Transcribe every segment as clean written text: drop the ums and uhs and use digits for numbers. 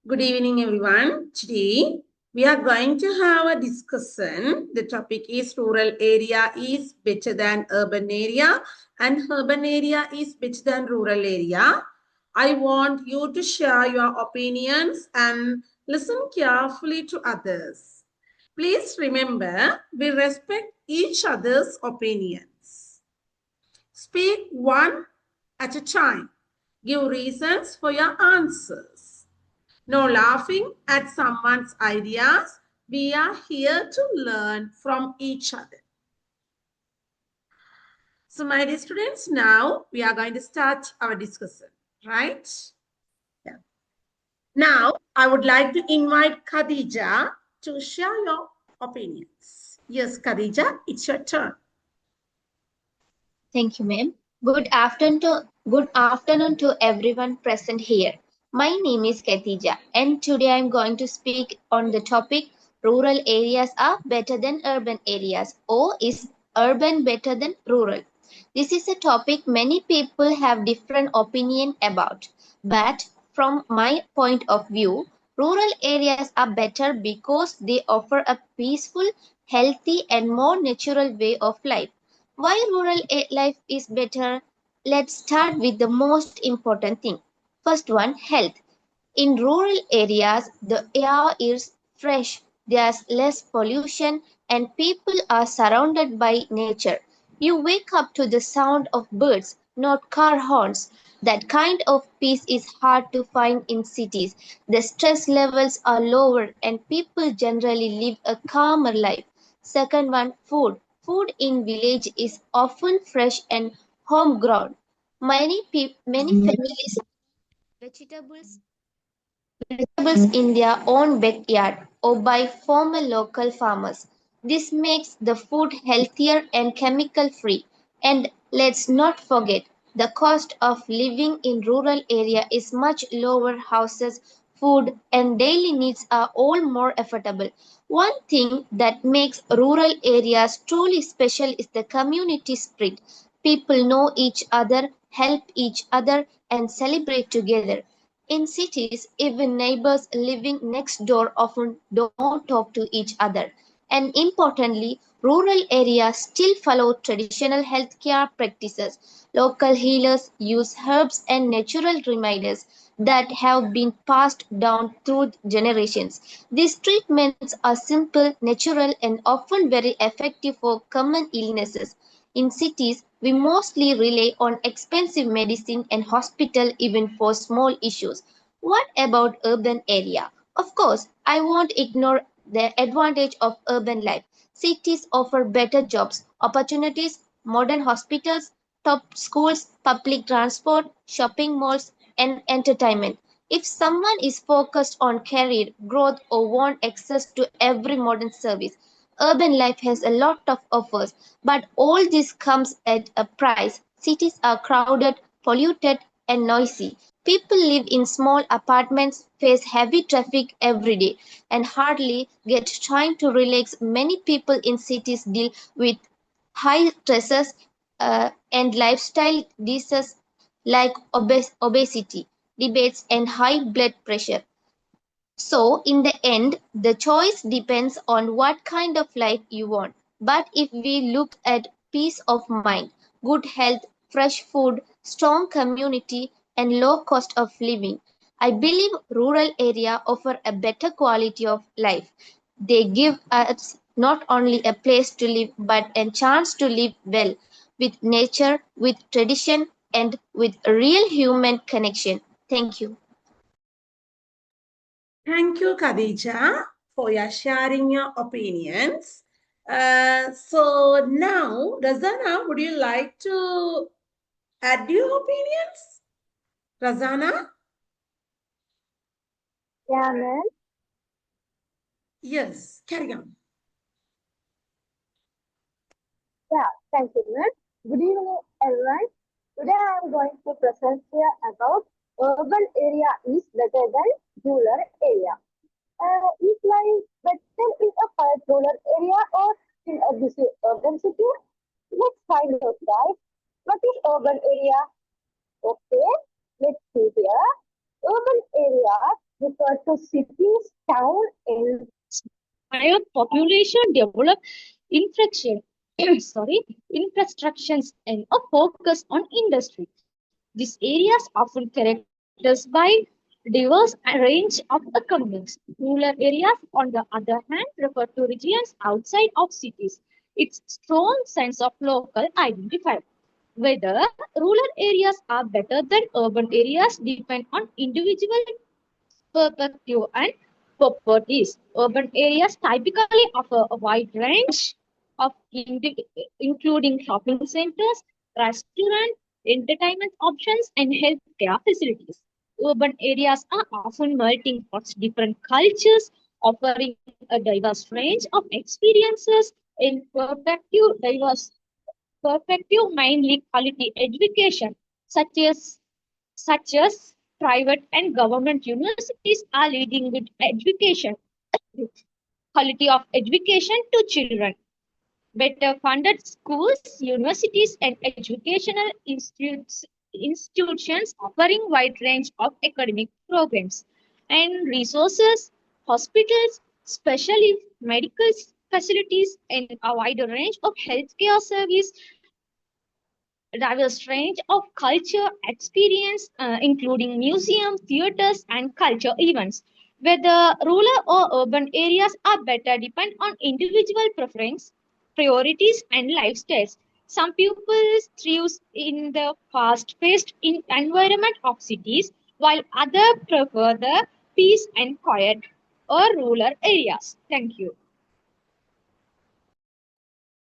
Good evening, everyone. Today, we are going to have a discussion. The topic is rural area is better than urban area and urban area is better than rural area. I want you to share your opinions and listen carefully to others. Please remember, we respect each other's opinions. Speak one at a time. Give reasons for your answers. No laughing at someone's ideas. We are here to learn from each other. So, my dear students, now we are going to start our discussion, right? Yeah. Now, I would like to invite Khadija to share your opinions. Yes, Khadija, it's your turn. Thank you, ma'am. Good afternoon to everyone present here. My name is Katija, and today I am going to speak on the topic rural areas are better than urban areas, or is urban better than rural? This is a topic many people have different opinion about, but from my point of view, rural areas are better because they offer a peaceful, healthy, and more natural way of life. Why rural life is better? Let's start with the most important thing. First one, health. In rural areas, the air is fresh, there's less pollution, and people are surrounded by nature. You wake up to the sound of birds, not car horns. That kind of peace is hard to find in cities. The stress levels are lower, and people generally live a calmer life. Second one, food. Food in village is often fresh and homegrown. Many families vegetables vegetables in their own backyard or by former local farmers. This makes the food healthier and chemical free. And let's not forget, the cost of living in rural area is much lower. Houses, food and daily needs are all more affordable. One thing that makes rural areas truly special is the community spirit. People know each other, help each other and celebrate together. In cities, even neighbors living next door often don't talk to each other. And importantly, rural areas still follow traditional healthcare practices. Local healers use herbs and natural remedies that have been passed down through generations. These treatments are simple, natural, and often very effective for common illnesses. In cities, we mostly rely on expensive medicine and hospital even for small issues. What about urban area? Of course, I won't ignore the advantage of urban life. Cities offer better jobs, opportunities, modern hospitals, top schools, public transport, shopping malls, and entertainment. If someone is focused on career growth or want access to every modern service, urban life has a lot of offers, but all this comes at a price. Cities are crowded, polluted, and noisy. People live in small apartments, face heavy traffic every day, and hardly get time to relax. Many people in cities deal with high stresses and lifestyle diseases like obesity, debates, and high blood pressure. So, in the end, the choice depends on what kind of life you want. But if we look at peace of mind, good health, fresh food, strong community, and low cost of living, I believe rural area offer a better quality of life. They give us not only a place to live but a chance to live well with nature, with tradition, and with real human connection. Thank you. Thank you, Khadija, for your sharing your opinions. So now, Razana, would you like to add your opinions? Razana? Yeah, ma'am. Yes, carry on. Yeah, thank you, ma'am. Good evening, everyone. Today I am going to present here about urban area is better than rural area. Is life better in a quiet rural area or in a busy urban city? Let's find out, guys. What is urban area? Okay, let's see here. Urban areas refer to cities, town, and higher population develop infrastructure, infrastructures and a focus on industry. These areas often characterized by diverse range of economies. Rural areas, on the other hand, refer to regions outside of cities. Its strong sense of local identifier. Whether rural areas are better than urban areas depend on individual perspective and properties. Urban areas typically offer a wide range of including shopping centers, restaurants, entertainment options, and healthcare facilities. Urban areas are often melting pots, different cultures, offering a diverse range of experiences in perspective mainly quality education, such as private and government universities are leading with education, quality of education to children. Better funded schools, universities, and educational institutions offering wide range of academic programs and resources, hospitals, specialty medical facilities, and a wider range of healthcare service, diverse range of culture experience, including museums, theaters, and culture events. Whether rural or urban areas are better depend on individual preference, priorities, and lifestyles. Some people thrive in the fast-paced environment of cities, while others prefer the peace and quiet or rural areas. Thank you.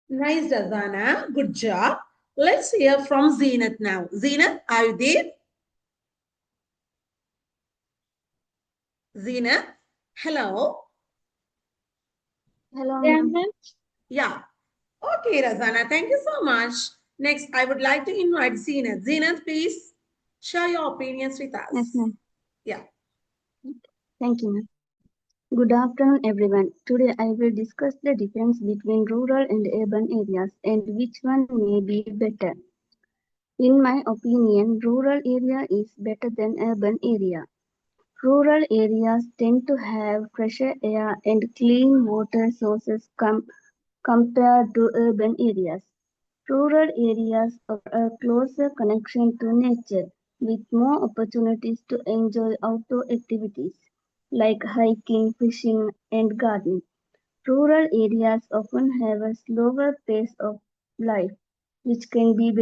Nice, Razana. Good job. Let's hear from Zeenat now. Zeenat, are you there? Zeenat, hello. Hello, Yeah, ma'am. ma'am. Yeah. Okay, Razana, thank you so much. Next, I would like to invite Zeenat. Zeenat, please share your opinions with us. Yes, ma'am. Yeah. Thank you, ma'am. Good afternoon, everyone. Today I will discuss the difference between rural and urban areas and which one may be better. In my opinion, rural area is better than urban area. Rural areas tend to have fresher air and clean water sources compared to urban areas. Rural areas offer a closer connection to nature, with more opportunities to enjoy outdoor activities like hiking, fishing, and gardening. Rural areas often have a slower pace of life, which can be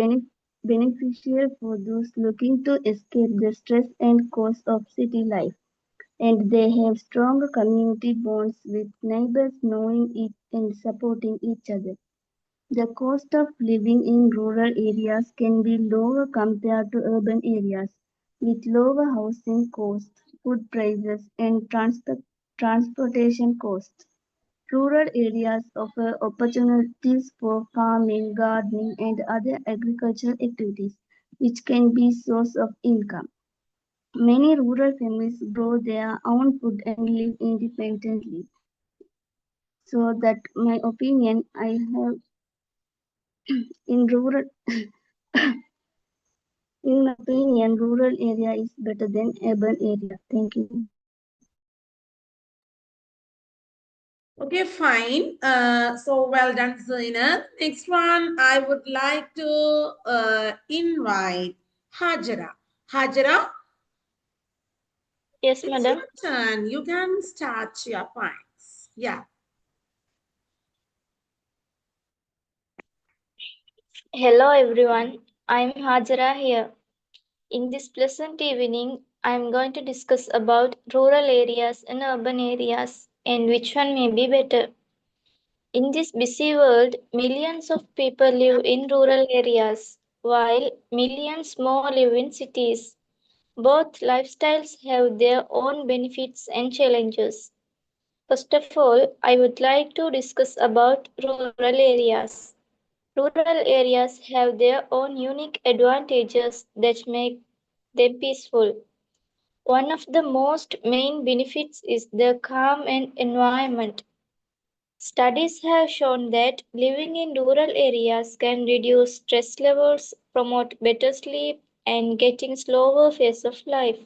beneficial for those looking to escape the stress and cost of city life. And they have strong community bonds with neighbors knowing it and supporting each other. The cost of living in rural areas can be lower compared to urban areas, with lower housing costs, food prices, and transportation costs. Rural areas offer opportunities for farming, gardening, and other agricultural activities, which can be source of income. Many rural families grow their own food and live independently. So that my opinion I have in rural in my opinion rural area is better than urban area. Thank you. Okay, fine. So well done, Zainab. Next one, I would like to invite Hajara. Hajara, Yes, it's madam. your turn. You can start your points. Yeah. Hello, everyone. I'm Hajara here. In this pleasant evening, I'm going to discuss about rural areas and urban areas and which one may be better. In this busy world, millions of people live in rural areas while millions more live in cities. Both lifestyles have their own benefits and challenges. First of all, I would like to discuss about rural areas. Rural areas have their own unique advantages that make them peaceful. One of the most main benefits is the calm and environment. Studies have shown that living in rural areas can reduce stress levels, promote better sleep, and getting slower pace of life.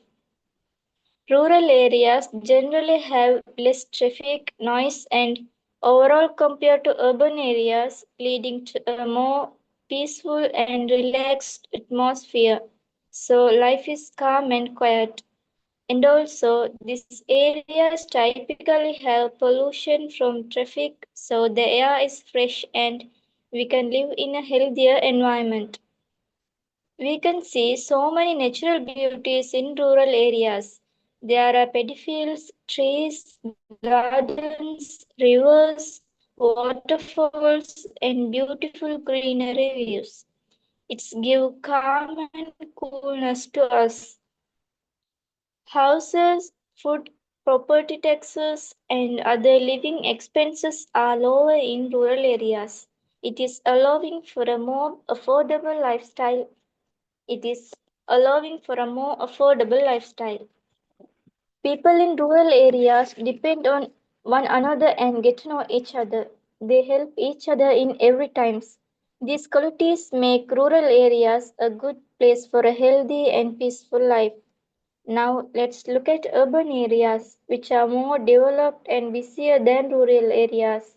Rural areas generally have less traffic, noise, and overall compared to urban areas, leading to a more peaceful and relaxed atmosphere. So life is calm and quiet. And also, these areas typically have pollution from traffic, so the air is fresh and we can live in a healthier environment. We can see so many natural beauties in rural areas. There are paddy fields, trees, gardens, rivers, waterfalls, and beautiful greenery views. It's give calm and coolness to us. Houses, food, property taxes, and other living expenses are lower in rural areas. It is allowing for a more affordable lifestyle. It is allowing for a more affordable lifestyle. People in rural areas depend on one another and get to know each other. They help each other in every times. These qualities make rural areas a good place for a healthy and peaceful life. Now let's look at urban areas, which are more developed and busier than rural areas.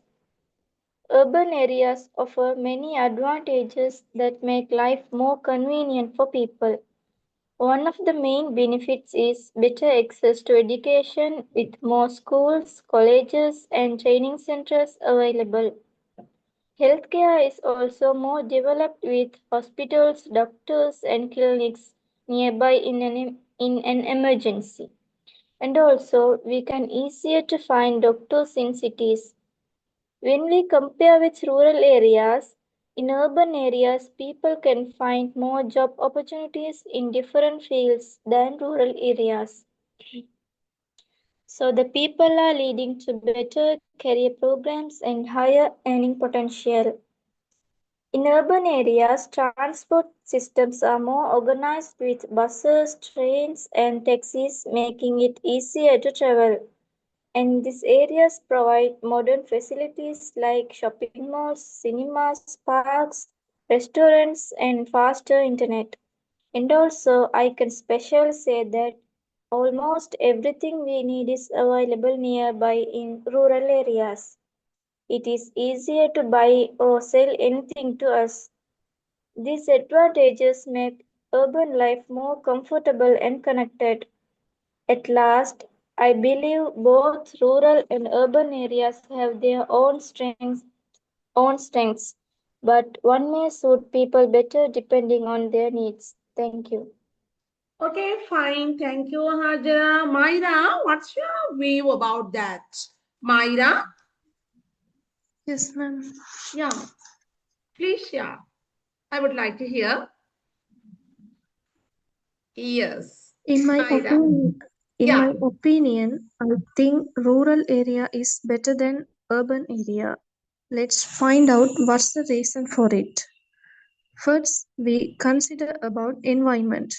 Urban areas offer many advantages that make life more convenient for people. One of the main benefits is better access to education with more schools, colleges, and training centers available. Healthcare is also more developed with hospitals, doctors, and clinics nearby in an emergency. And also, we can easier to find doctors in cities. When we compare with rural areas, in urban areas, people can find more job opportunities in different fields than rural areas. So the people are leading to better career programs and higher earning potential. In urban areas, transport systems are more organized with buses, trains, and taxis, making it easier to travel. And these areas provide modern facilities like shopping malls, cinemas, parks, restaurants, and faster internet. And also, I can specially say that almost everything we need is available nearby in rural areas. It is easier to buy or sell anything to us. These advantages make urban life more comfortable and connected. At last, I believe both rural and urban areas have their own strengths, but one may suit people better depending on their needs. Thank you. Okay, fine. Thank you, Hajara. Myra, what's your view about that? Myra? Yes, ma'am. Yeah. Please, yeah. I would like to hear. Yes. In my Myra. opinion, Yeah. I think rural area is better than urban area. Let's find out what's the reason for it. First, we consider about environment.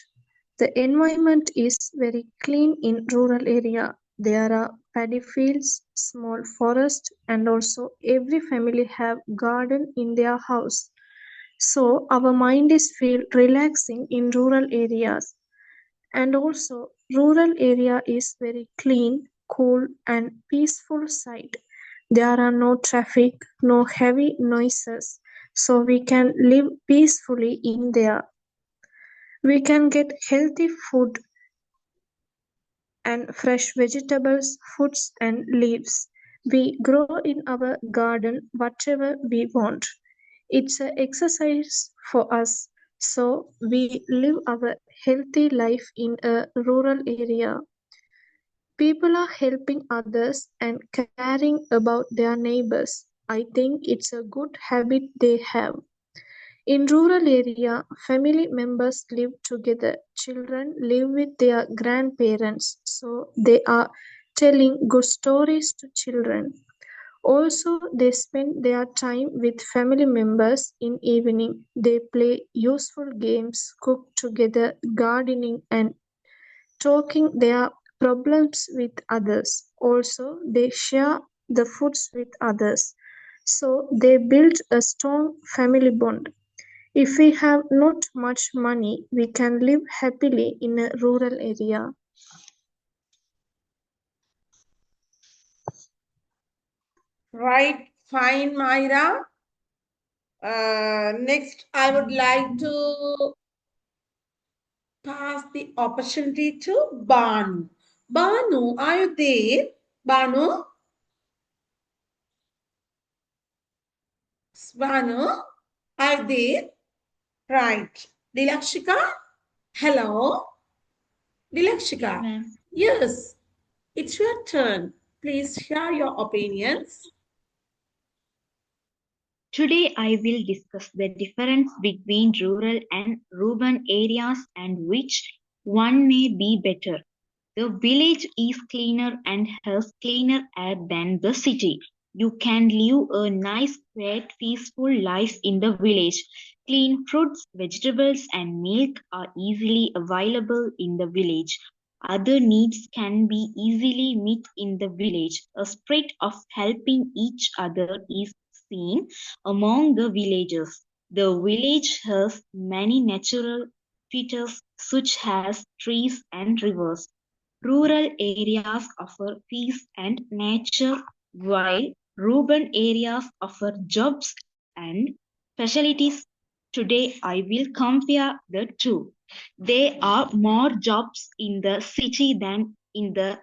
The environment is very clean in rural area. There are paddy fields, small forest, and also every family have garden in their house. So our mind is feel relaxing in rural areas. And also rural area is very clean, cool and peaceful site. There are no traffic, no heavy noises, so we can live peacefully in there. We can get healthy food and fresh vegetables, fruits and leaves. We grow in our garden whatever we want. It's an exercise for us, so we live our healthy life in a rural area. People are helping others and caring about their neighbors. I think it's a good habit they have. In rural area, family members live together. Children live with their grandparents, so they are telling good stories to children. Also, they spend their time with family members in evening. They play useful games, cook together, gardening and talking their problems with others. Also, they share the foods with others. So they build a strong family bond. If we have not much money, we can live happily in a rural area. Right, fine, Myra. Next, I would like to pass the opportunity to Banu. Banu, are you there? Banu? Banu, are you there? Right. Dilakshika? Hello? Dilakshika? Ma'am. Yes, it's your turn. Please share your opinions. Today I will discuss the difference between rural and urban areas and which one may be better. The village is cleaner and has cleaner air than the city. You can live a nice, quiet, peaceful life in the village. Clean fruits, vegetables, and milk are easily available in the village. Other needs can be easily met in the village. A spirit of helping each other is seen among the villagers. The village has many natural features such as trees and rivers. Rural areas offer peace and nature, while urban areas offer jobs and facilities. Today, I will compare the two. There are more jobs in the city than in the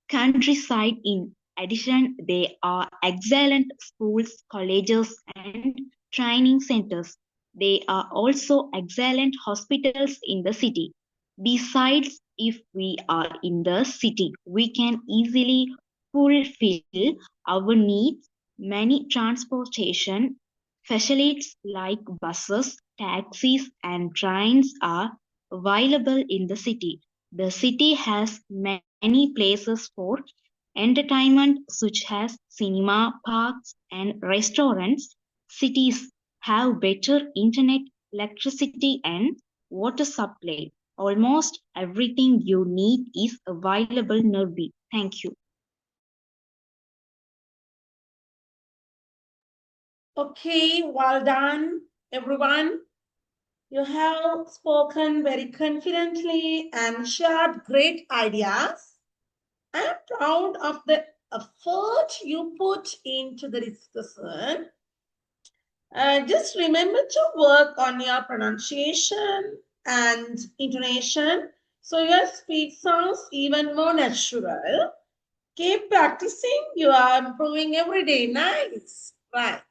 countryside. In addition, there are excellent schools, colleges, and training centers. There are also excellent hospitals in the city. Besides, if we are in the city, we can easily fulfill our needs. Many transportation facilities like buses, taxis, and trains are available in the city. The city has many places for entertainment such as cinema, parks, and restaurants. Cities have better internet, electricity, and water supply. Almost everything you need is available nearby. Thank you. Okay, well done, everyone. You have spoken very confidently and shared great ideas. I am proud of the effort you put into the discussion. Just remember to work on your pronunciation and intonation so your speech sounds even more natural. Keep practicing. You are improving every day. Nice. Right.